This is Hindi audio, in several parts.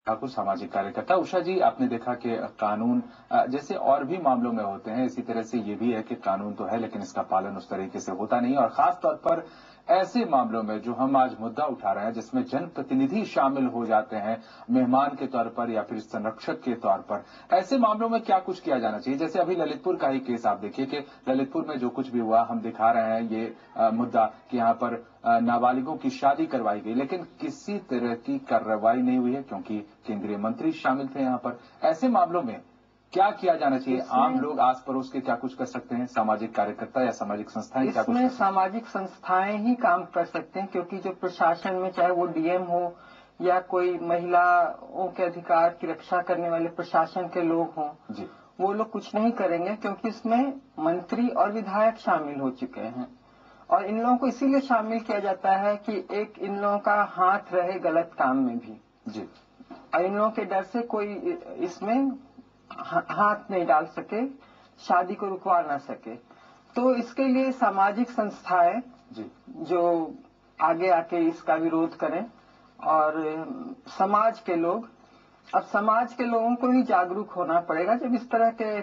ठाकुर, सामाजिक कार्यकर्ता। उषा जी, आपने देखा कि कानून जैसे और भी मामलों में होते हैं, इसी तरह से ये भी है कि कानून तो है लेकिन इसका पालन उस तरीके से होता नहीं है, और खास तौर पर ऐसे मामलों में जो हम आज मुद्दा उठा रहे हैं जिसमें जनप्रतिनिधि शामिल हो जाते हैं मेहमान के तौर पर या फिर संरक्षक के तौर पर, ऐसे मामलों में क्या कुछ किया जाना चाहिए? जैसे अभी ललितपुर का ही केस आप देखिए कि ललितपुर में जो कुछ भी हुआ, हम दिखा रहे हैं ये मुद्दा कि यहाँ पर नाबालिगों की शादी करवाई गई, लेकिन किसी तरह की कार्रवाई नहीं हुई है क्योंकि केंद्रीय मंत्री शामिल थे यहाँ पर। ऐसे मामलों में क्या किया जाना चाहिए? आम लोग आस पड़ोस के क्या कुछ कर सकते हैं? सामाजिक कार्यकर्ता या सामाजिक संस्थाएं क्या कुछ कर सकते हैं? सामाजिक संस्थाएं ही काम कर सकते हैं, क्योंकि जो प्रशासन में, चाहे वो डीएम हो या कोई महिलाओं के अधिकार की रक्षा करने वाले प्रशासन के लोग हों, वो लोग कुछ नहीं करेंगे, क्योंकि इसमें मंत्री और विधायक शामिल हो चुके हैं। और इन लोगों को इसीलिए शामिल किया जाता है कि एक इन लोगों का हाथ रहे गलत काम में भी जी, और इन लोगों के डर से कोई इसमें हाथ नहीं डाल सके, शादी को रुकवा ना सके। तो इसके लिए सामाजिक संस्थाएं जो आगे आके इसका विरोध करें, और समाज के लोग, अब समाज के लोगों को ही जागरूक होना पड़ेगा जब इस तरह के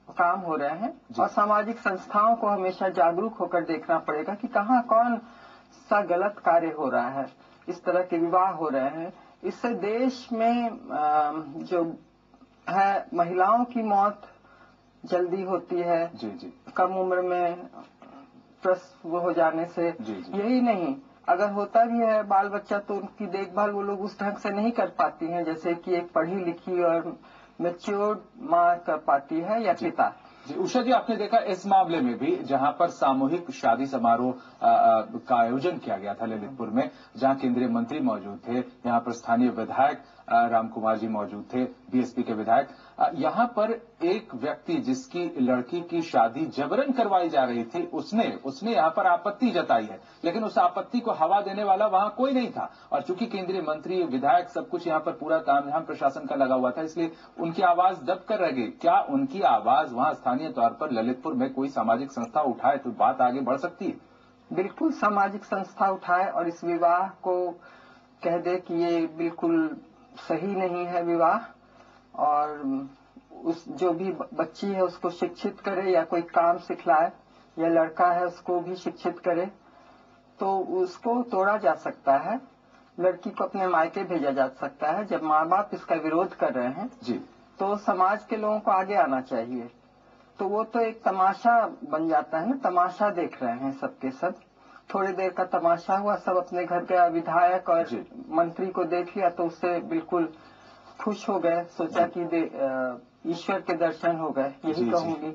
काम हो रहे हैं, और सामाजिक संस्थाओं को हमेशा जागरूक होकर देखना पड़ेगा कि कहाँ कौन सा गलत कार्य हो रहा है, इस तरह के विवाह हो रहे हैं। इससे देश में जो है महिलाओं की मौत जल्दी होती है, कम उम्र में प्रसव हो जाने से। यही नहीं, अगर होता भी है बाल बच्चा तो उनकी देखभाल वो लोग उस ढंग से नहीं कर पाती हैं जैसे कि एक पढ़ी लिखी और मैच्योर्ड माँ कर पाती है या पिता। जी उषा जी, आपने देखा इस मामले में भी जहां पर सामूहिक शादी समारोह का आयोजन किया गया था ललितपुर में, जहां केंद्रीय मंत्री मौजूद थे, यहां पर स्थानीय विधायक राम कुमार जी मौजूद थे, बीएसपी के विधायक, यहां पर एक व्यक्ति जिसकी लड़की की शादी जबरन करवाई जा रही थी, उसने यहां पर आपत्ति जताई है, लेकिन उस आपत्ति को हवा देने वाला वहां कोई नहीं था। और चूंकि केंद्रीय मंत्री विधायक सब कुछ यहां पर पूरा तामझाम प्रशासन का लगा हुआ था, इसलिए उनकी आवाज दब कर रह गई। क्या उनकी आवाज वहां स्थानीय तौर पर ललितपुर में कोई सामाजिक संस्था उठाए तो बात आगे बढ़ सकती है? बिल्कुल सामाजिक संस्था उठाए और इस विवाह को कह दे कि ये बिल्कुल सही नहीं है विवाह, और उस जो भी बच्ची है उसको शिक्षित करे या कोई काम सिखलाए, या लड़का है उसको भी शिक्षित करे, तो उसको तोड़ा जा सकता है। लड़की को अपने मायके भेजा जा सकता है। जब माँ बाप इसका विरोध कर रहे हैं जी, तो समाज के लोगों को आगे आना चाहिए। तो वो तो एक तमाशा बन जाता है ना, तमाशा देख रहे हैं सबके सब। थोड़ी देर का तमाशा हुआ, सब अपने घर गया, विधायक और मंत्री को देख लिया तो उससे बिल्कुल खुश हो गए, सोचा कि ईश्वर के दर्शन हो गए, यही कहूंगी।